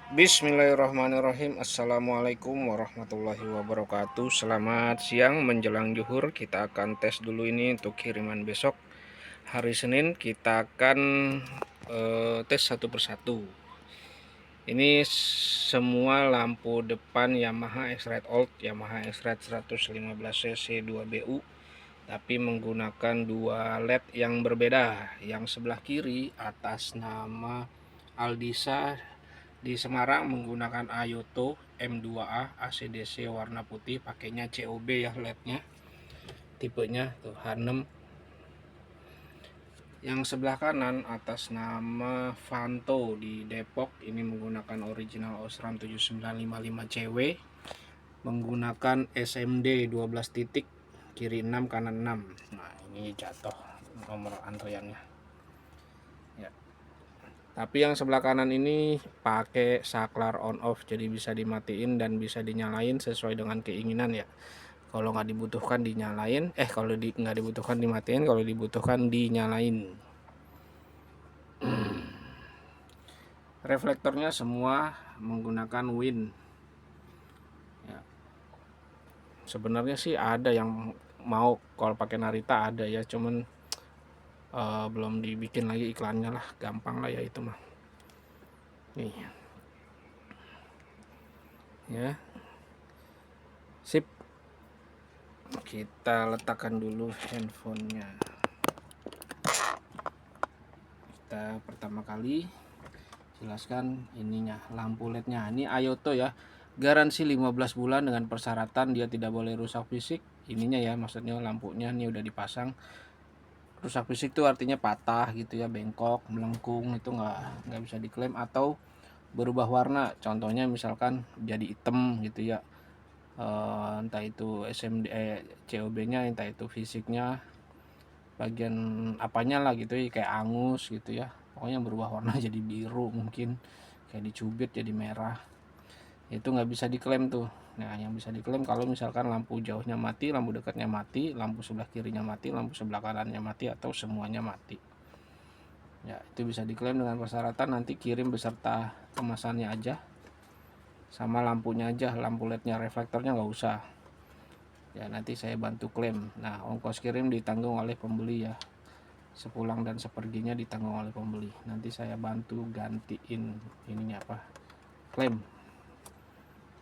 Bismillahirrahmanirrahim. Assalamualaikum warahmatullahi wabarakatuh. Selamat siang menjelang zuhur. Kita akan tes dulu ini untuk kiriman besok. Hari Senin kita akan tes satu persatu. Ini semua lampu depan Yamaha X-Rite Old, Yamaha X-Rite 115cc 2BU, tapi menggunakan dua LED yang berbeda. Yang sebelah kiri atas nama Aldisa di Semarang menggunakan Ayoto M2A ACDC warna putih, pakainya COB ya LED-nya, tipenya tuh H6. Yang sebelah kanan atas nama Vanto di Depok, ini menggunakan original Osram 7955 CW, menggunakan SMD 12 titik, kiri 6 kanan 6. Nah, ini jatuh nomor antriannya ya. Tapi yang sebelah kanan ini pakai saklar on off, jadi bisa dimatiin dan bisa dinyalain sesuai dengan keinginan ya. Kalau nggak dibutuhkan dinyalain, kalau nggak dibutuhkan dimatiin, kalau dibutuhkan dinyalain. Reflektornya semua menggunakan win ya. Sebenarnya sih ada yang mau kalau pakai Narita ada ya, cuman belum dibikin lagi iklannya lah, gampang lah ya itu mah. Nih ya, sip. Kita letakkan dulu handphonenya. Kita pertama kali jelaskan ininya, lampu LED-nya. Ini Ayoto ya, garansi 15 bulan dengan persyaratan dia tidak boleh rusak fisik. Ininya ya, maksudnya lampunya ini udah dipasang. Rusak fisik itu artinya patah gitu ya, bengkok, melengkung, itu nggak bisa diklaim, atau berubah warna. Contohnya misalkan jadi hitam gitu ya, entah itu SMD COB-nya, entah itu fisiknya, bagian apanya lah gitu ya, kayak angus gitu ya, pokoknya berubah warna jadi biru, mungkin kayak dicubit jadi merah, itu nggak bisa diklaim tuh. Nah, yang bisa diklaim kalau misalkan lampu jauhnya mati, lampu dekatnya mati, lampu sebelah kirinya mati, lampu sebelah kanannya mati, atau semuanya mati ya. Itu bisa diklaim dengan persyaratan nanti kirim beserta kemasannya aja, sama lampunya aja, lampu LED-nya, reflektornya nggak usah ya, nanti saya bantu klaim. Nah, ongkos kirim ditanggung oleh pembeli ya, sepulang dan seperginya ditanggung oleh pembeli. Nanti saya bantu gantiin ininya klaim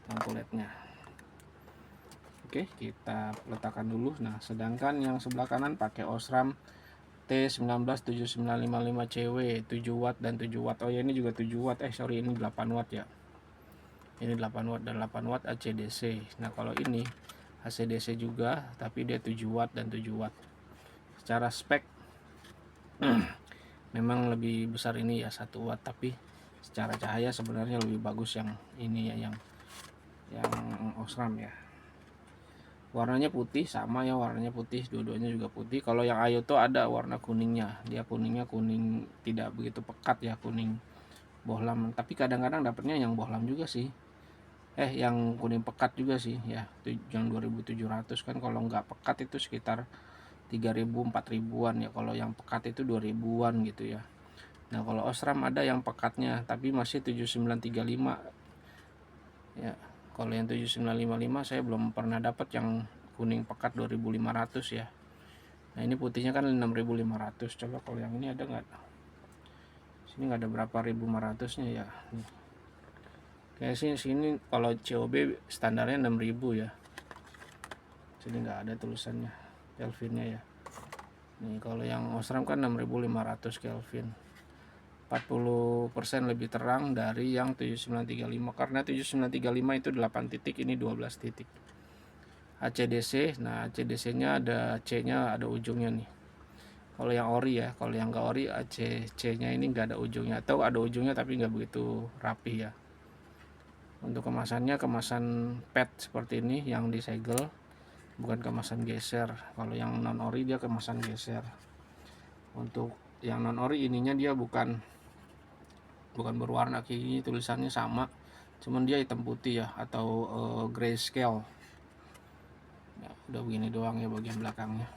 lampu LED-nya. Oke, kita letakkan dulu. Nah, sedangkan yang sebelah kanan pakai Osram T197955CW 7 watt dan 7 watt. Oh ya, ini juga 7 watt. Sorry, ini 8 watt ya. Ini 8 watt dan 8 watt ACDC. Nah, kalau ini ACDC juga, tapi dia 7 watt dan 7 watt. Secara spek memang lebih besar ini ya, 1 watt, tapi secara cahaya sebenarnya lebih bagus yang ini ya, yang Osram ya. Warnanya putih, sama ya, warnanya putih, dua-duanya juga putih. Kalau yang Ayoto ada warna kuningnya, dia kuningnya kuning tidak begitu pekat ya, kuning bohlam, tapi kadang-kadang dapatnya yang bohlam juga sih, yang kuning pekat juga sih ya. Yang 2700 kan, kalau nggak pekat itu sekitar 3000 4000-an ya, kalau yang pekat itu 2000-an gitu ya. Nah, kalau Osram ada yang pekatnya tapi masih 7935 ya. Kalau yang 7955 saya belum pernah dapat yang kuning pekat 2500 ya. Nah, ini putihnya kan 6500. Coba kalau yang ini ada nggak? Sini nggak ada berapa 1500-nya ya. Kayak sini kalau COB standarnya 6000 ya. Sini nggak ada tulisannya Kelvinnya ya. Nih, kalau yang Osram kan 6500 Kelvin. 40% lebih terang dari yang 7935, karena 7935 itu 8 titik, ini 12 titik. ACDC, nah ACDC-nya ada C-nya, ada ujungnya nih. Kalau yang ori ya, kalau yang nggak ori C-nya ini nggak ada ujungnya, atau ada ujungnya tapi nggak begitu rapi ya. Untuk kemasannya kemasan PET seperti ini yang disegel, bukan kemasan geser. Kalau yang non ori dia kemasan geser. Untuk yang non ori ininya dia bukan berwarna kayak gini, tulisannya sama, cuman dia hitam putih ya, atau grayscale ya. Udah begini doang ya bagian belakangnya.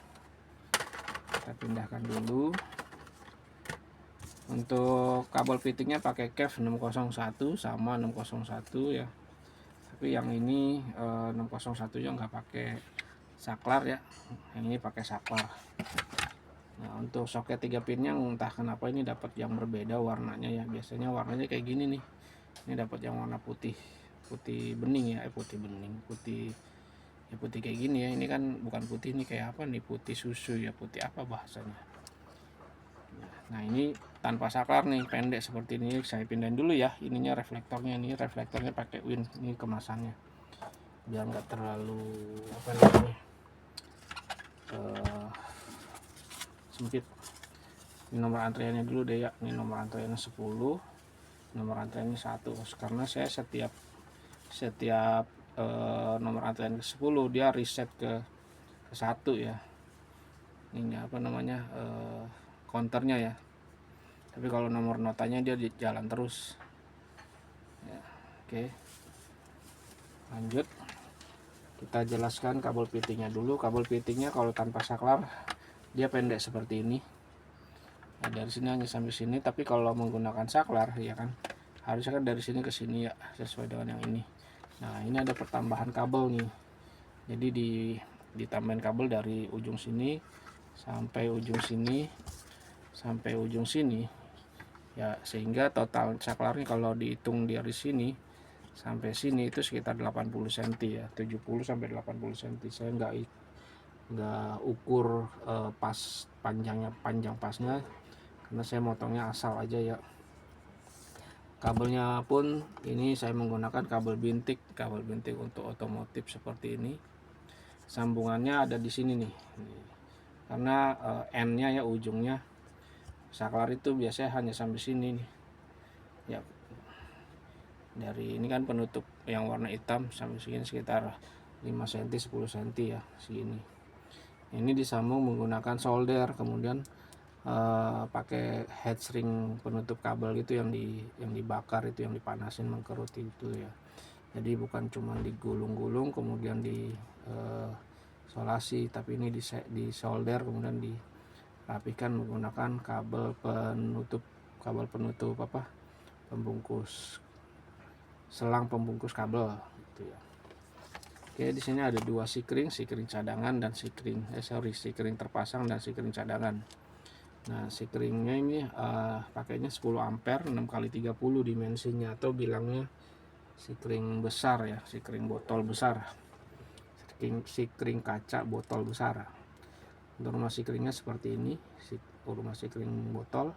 Kita pindahkan dulu. Untuk kabel fittingnya pakai KEF 601 sama 601 ya, tapi yang ini 601 nya nggak pakai saklar ya, yang ini pakai saklar. Nah, untuk soket 3 pinnya entah kenapa ini dapat yang berbeda warnanya ya. Biasanya warnanya kayak gini nih. Ini dapat yang warna putih, putih bening ya, putih bening, putih ya, putih kayak gini ya. Ini kan bukan putih, ini kayak apa nih? Putih susu ya, putih apa bahasanya. Nah, ini tanpa saklar nih, pendek seperti ini. Saya pindahin dulu ya. Ininya reflektornya, ini reflektornya pakai win. Ini kemasannya. Biar nggak terlalu apa namanya? Sempit. Ini nomor antriannya dulu deh ya. Ini nomor antriannya 10, nomor antriannya 1, karena saya setiap nomor antrian ke 10 dia reset ke 1 ya. Ini apa namanya, counternya ya. Tapi kalau nomor notanya dia jalan terus ya. Oke, lanjut kita jelaskan kabel fittingnya dulu. Kabel fittingnya kalau tanpa saklar dia pendek seperti ini. Nah, dari sini hanya sampai sini, tapi kalau menggunakan saklar ya kan harusnya kan dari sini ke sini ya, sesuai dengan yang ini. Nah, ini ada pertambahan kabel nih, jadi ditambahin kabel dari ujung sini sampai ujung sini sampai ujung sini ya, sehingga total saklarnya kalau dihitung dari sini sampai sini itu sekitar 80 cm ya, 70 sampai 80 cm. Saya nggak ukur pas panjang pasnya, karena saya motongnya asal aja ya. Kabelnya pun ini saya menggunakan kabel bintik untuk otomotif seperti ini. Sambungannya ada di sini nih, karena N-nya ya, ujungnya saklar itu biasanya hanya sampai sini nih ya. Dari ini kan penutup yang warna hitam sampai sini sekitar 5 cm 10 cm ya, segini. Ini disambung menggunakan solder, kemudian pakai heatshrink penutup kabel gitu yang dibakar itu, yang dipanasin mengkerut itu ya. Jadi bukan cuma digulung-gulung kemudian di isolasi, tapi ini di solder kemudian dirapikan menggunakan kabel penutup pembungkus, selang pembungkus kabel gitu ya. Oke, di sini ada dua sikring cadangan dan sikring terpasang dan sikring cadangan. Nah, sikringnya ini pakainya 10 ampere 6x30 dimensinya, atau bilangnya sikring besar ya, sikring botol besar, sikring kaca botol besar. Untuk rumah sikringnya seperti ini, rumah sikring botol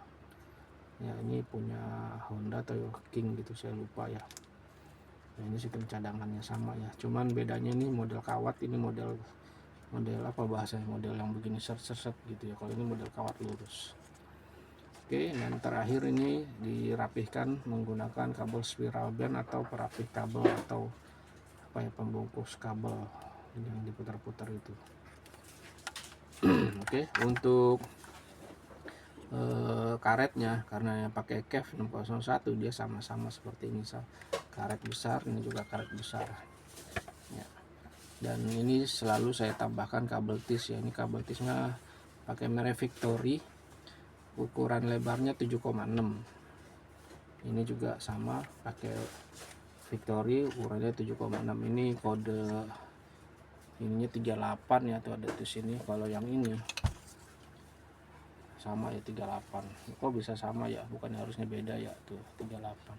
ya, ini punya Honda atau King gitu, saya lupa ya. Nah, ini sikring cadangannya sama ya, cuman bedanya ini model kawat, ini model apa bahasanya, model yang begini set gitu ya. Kalau ini model kawat lurus. Oke, dan terakhir ini dirapihkan menggunakan kabel spiral band atau perapih kabel, atau apa ya, pembungkus kabel yang diputar-putar itu. Oke, untuk karetnya, karena yang pakai KEF 601 dia sama-sama seperti ini, karet besar, ini juga karet besar ya. Dan ini selalu saya tambahkan kabel tis ya. Ini kabel tisnya pakai merek Victory, ukuran lebarnya 7,6. Ini juga sama pakai Victory, ukurannya 7,6. Ini kode ininya 38 ya, tuh ada di sini. Kalau yang ini sama ya, 38. Kok bisa sama ya, bukan harusnya beda ya, tuh 38.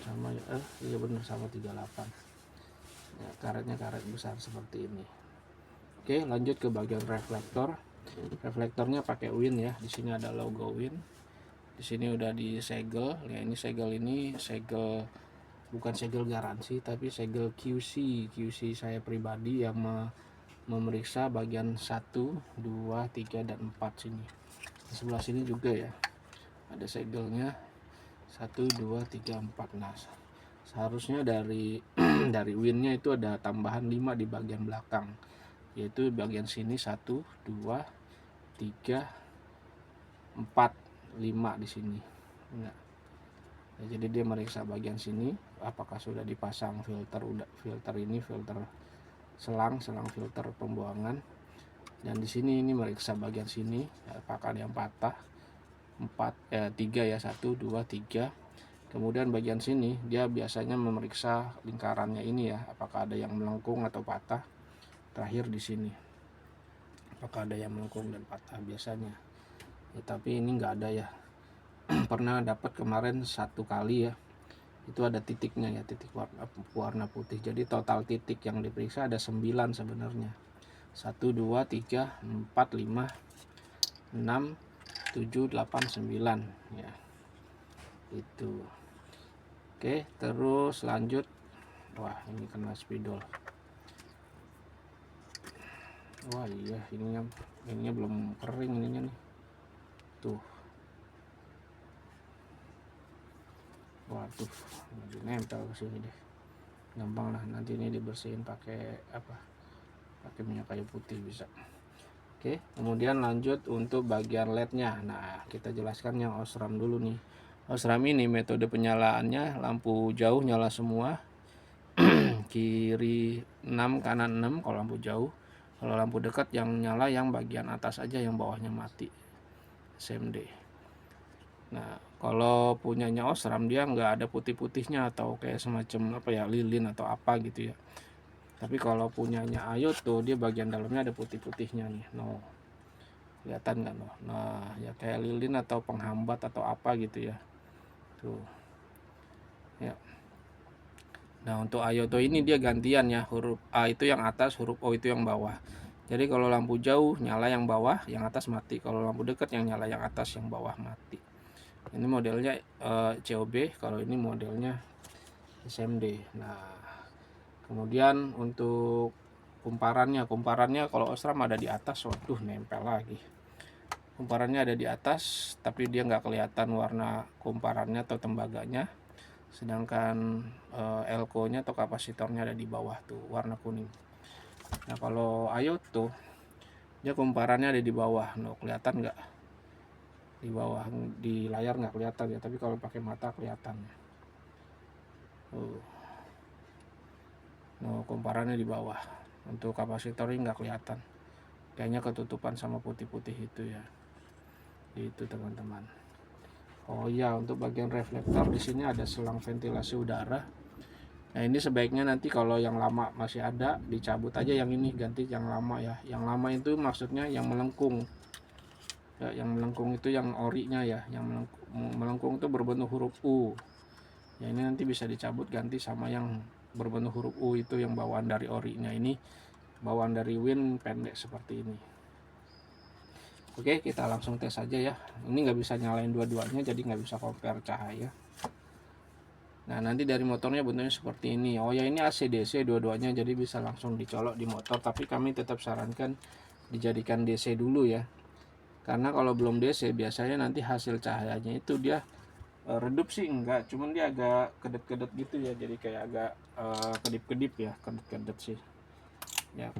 Sama ya, iya benar sama 38 ya. Karetnya karet besar seperti ini. Oke, lanjut ke bagian reflektor. Reflektornya pakai win ya, di sini ada logo win, di sini udah disegel ya. Ini segel bukan segel garansi, tapi segel QC saya pribadi yang memeriksa bagian 1, 2, 3, dan 4 sini. Di sebelah sini juga ya ada segelnya 1, 2, 3, 4. Nah, seharusnya dari dari winnya itu ada tambahan 5 di bagian belakang, yaitu bagian sini 1, 2, 3, 4, 5 di sini. Nah, jadi dia meriksa bagian sini apakah sudah dipasang filter selang filter pembuangan. Dan di sini ini meriksa bagian sini apakah ada yang patah. 3 ya, 1 2 3. Kemudian bagian sini dia biasanya memeriksa lingkarannya ini ya, apakah ada yang melengkung atau patah. Terakhir di sini apakah ada yang melengkung dan patah biasanya ya, tapi ini enggak ada ya. Pernah dapat kemarin 1 kali ya, itu ada titiknya ya, titik warna putih. Jadi total titik yang diperiksa ada 9 sebenarnya. 1 2 3 4 5 6 7 8 9 ya, itu. Oke, terus lanjut. Wah, ini kena spidol. Wah iya, ininya belum kering ininya nih. Tuh. Waduh, lagi nempel ke sini deh. Gampang lah, nanti ini dibersihin pakai apa? Pakai minyak kayu putih bisa. Oke, kemudian lanjut untuk bagian LED-nya. Nah, kita jelaskan yang Osram dulu nih. Osram ini metode penyalaannya lampu jauh nyala semua. Kiri 6, kanan 6 kalau lampu jauh. Kalau lampu dekat yang nyala yang bagian atas aja, yang bawahnya mati. SMD. Nah, kalau punyanya Osram dia nggak ada putih-putihnya atau kayak semacam apa ya, lilin atau apa gitu ya. Tapi kalau punyanya Ayoto dia bagian dalamnya ada putih-putihnya nih. No. Kelihatan nggak no? Nah, ya kayak lilin atau penghambat atau apa gitu ya. Tuh. Ya. Nah, untuk Ayoto ini dia gantian ya, huruf A itu yang atas, huruf O itu yang bawah. Jadi kalau lampu jauh nyala yang bawah, yang atas mati. Kalau lampu dekat yang nyala yang atas, yang bawah mati. Ini modelnya COB, kalau ini modelnya SMD. Nah, kemudian untuk kumparannya kalau Osram ada di atas. Waduh, nempel lagi. Kumparannya ada di atas, tapi dia nggak kelihatan warna kumparannya atau tembaganya. Sedangkan elko-nya atau kapasitornya ada di bawah tuh, warna kuning. Nah, kalau Ayoto dia kumparannya ada di bawah. No, kelihatan nggak? Di bawah, di layar nggak kelihatan ya, tapi kalau pakai mata kelihatan. No, kumparannya di bawah. Untuk kapasitornya nggak kelihatan. Kayaknya ketutupan sama putih-putih itu ya. Itu teman-teman. Oh iya, untuk bagian reflektor di sini ada selang ventilasi udara. Nah, ini sebaiknya nanti kalau yang lama masih ada dicabut aja, yang ini ganti yang lama ya. Yang lama itu maksudnya yang melengkung. Ya, yang melengkung itu yang orinya ya, yang melengkung itu berbentuk huruf U. Ya, ini nanti bisa dicabut ganti sama yang berbentuk huruf U itu yang bawaan dari orinya. Ini bawaan dari Win pendek seperti ini. Oke, kita langsung tes aja ya. Ini nggak bisa nyalain dua-duanya, jadi nggak bisa compare cahaya. Nah, nanti dari motornya bentuknya seperti ini. Oh ya, ini AC DC dua-duanya, jadi bisa langsung dicolok di motor. Tapi kami tetap sarankan dijadikan DC dulu ya. Karena kalau belum DC biasanya nanti hasil cahayanya itu dia redup sih enggak, cuman dia agak kedap-kedap gitu ya. Jadi kayak agak kedip-kedip ya, kedap-kedap sih. Ya.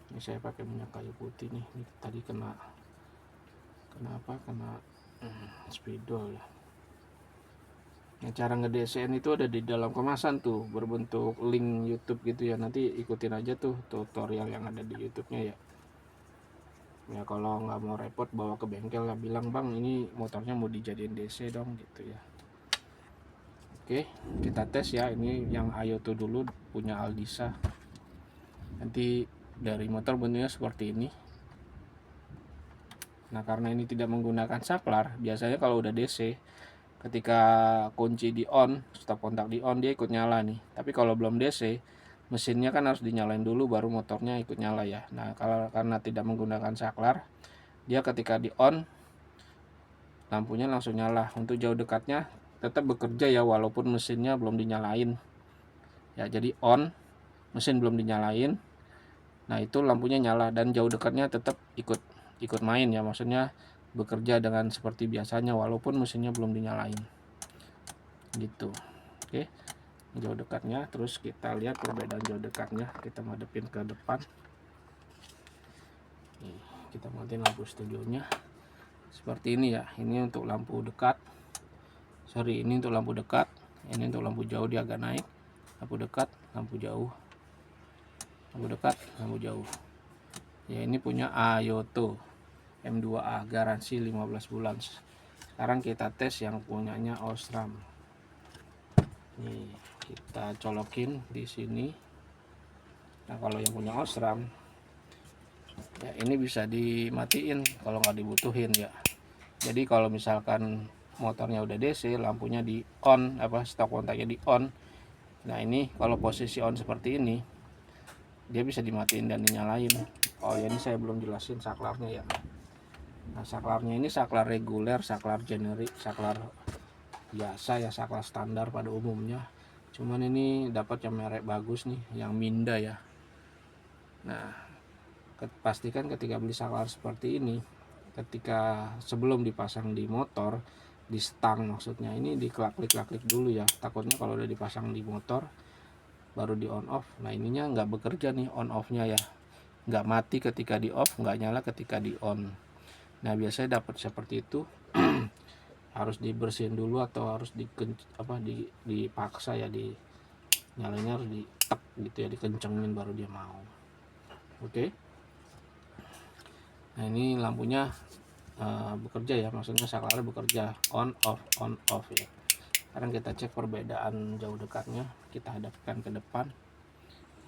Ini saya pakai minyak kayu putih nih. Ini tadi kena spidol ya. Nah, cara nge-DCN itu ada di dalam kemasan tuh, berbentuk link YouTube gitu ya. Nanti ikutin aja tuh tutorial yang ada di YouTube-nya ya. Ya kalau nggak mau repot bawa ke bengkel lah, bilang bang ini motornya mau dijadiin DC dong gitu ya. Oke, kita tes ya. Ini yang Ayoto dulu punya Aldisa. Nanti dari motor bentuknya seperti ini. Nah, karena ini tidak menggunakan saklar, biasanya kalau udah DC ketika kunci di on, stop kontak di on, dia ikut nyala nih. Tapi kalau belum DC, mesinnya kan harus dinyalain dulu baru motornya ikut nyala ya. Nah, kalau karena tidak menggunakan saklar, dia ketika di on lampunya langsung nyala. Untuk jauh dekatnya tetap bekerja ya walaupun mesinnya belum dinyalain. Ya, jadi on, mesin belum dinyalain. Nah, itu lampunya nyala dan jauh dekatnya tetap ikut main ya, maksudnya bekerja dengan seperti biasanya walaupun mesinnya belum dinyalain. Gitu. Oke. Jauh dekatnya, terus kita lihat perbedaan jauh dekatnya. Kita madepin ke depan. Nih, kita matiin lampu studionya. Seperti ini ya. Ini untuk lampu dekat. Ini untuk lampu dekat. Ini untuk lampu jauh, dia agak naik. Lampu dekat, lampu jauh. lampu dekat, lampu jauh. Ya, ini punya Ayoto M2A, garansi 15 bulan. Sekarang kita tes yang punyanya Osram. Nih, kita colokin di sini. Nah, kalau yang punya Osram, ya ini bisa dimatiin kalau nggak dibutuhin ya. Jadi kalau misalkan motornya udah DC, lampunya di on, stop kontaknya di on. Nah, ini kalau posisi on seperti ini, dia bisa dimatiin dan dinyalain. Oh ya, ini saya belum jelasin saklarnya ya. Nah, saklarnya ini saklar reguler, saklar generik, saklar biasa ya, saklar standar pada umumnya. Cuman ini dapat yang merek bagus nih, yang Minda ya. Nah, pastikan ketika beli saklar seperti ini, ketika sebelum dipasang di motor, di stang maksudnya, ini diklik-klik dulu ya. Takutnya kalau udah dipasang di motor baru di on off, nah ininya nggak bekerja nih on off nya ya, nggak mati ketika di off, nggak nyala ketika di on. Nah, biasanya dapat seperti itu. Harus dibersihin dulu atau harus dipaksa ya, di nyalanya harus ditek gitu ya, dikencengin baru dia mau. Oke. Nah, ini lampunya bekerja ya, maksudnya saklarnya bekerja on off ya. Sekarang kita cek perbedaan jauh dekatnya, kita hadapkan ke depan,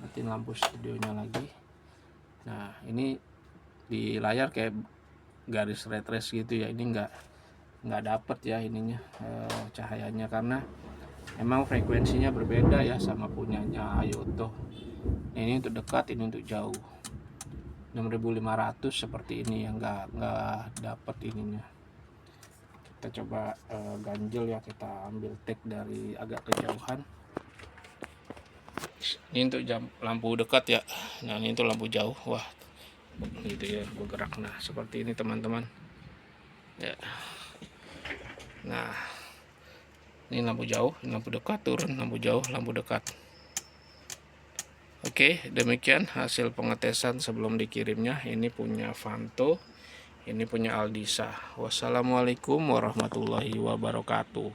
matiin lampu studionya lagi. Nah, ini di layar kayak garis red race gitu ya, ini nggak dapet ya ininya cahayanya, karena emang frekuensinya berbeda ya sama punyanya Ayoto. Ini untuk dekat, ini untuk jauh. 6500 seperti ini yang nggak dapet ininya. Kita coba ganjel ya, kita ambil take dari agak kejauhan. Ini untuk lampu dekat ya. Nah, ini untuk lampu jauh. Wah, gitu ya, bergerak. Nah, seperti ini teman-teman ya. Nah, ini lampu jauh, ini lampu dekat, turun, lampu jauh, lampu dekat. Oke, demikian hasil pengetesan sebelum dikirimnya. Ini punya Vanto, ini punya Aldisa. Wassalamualaikum warahmatullahi wabarakatuh.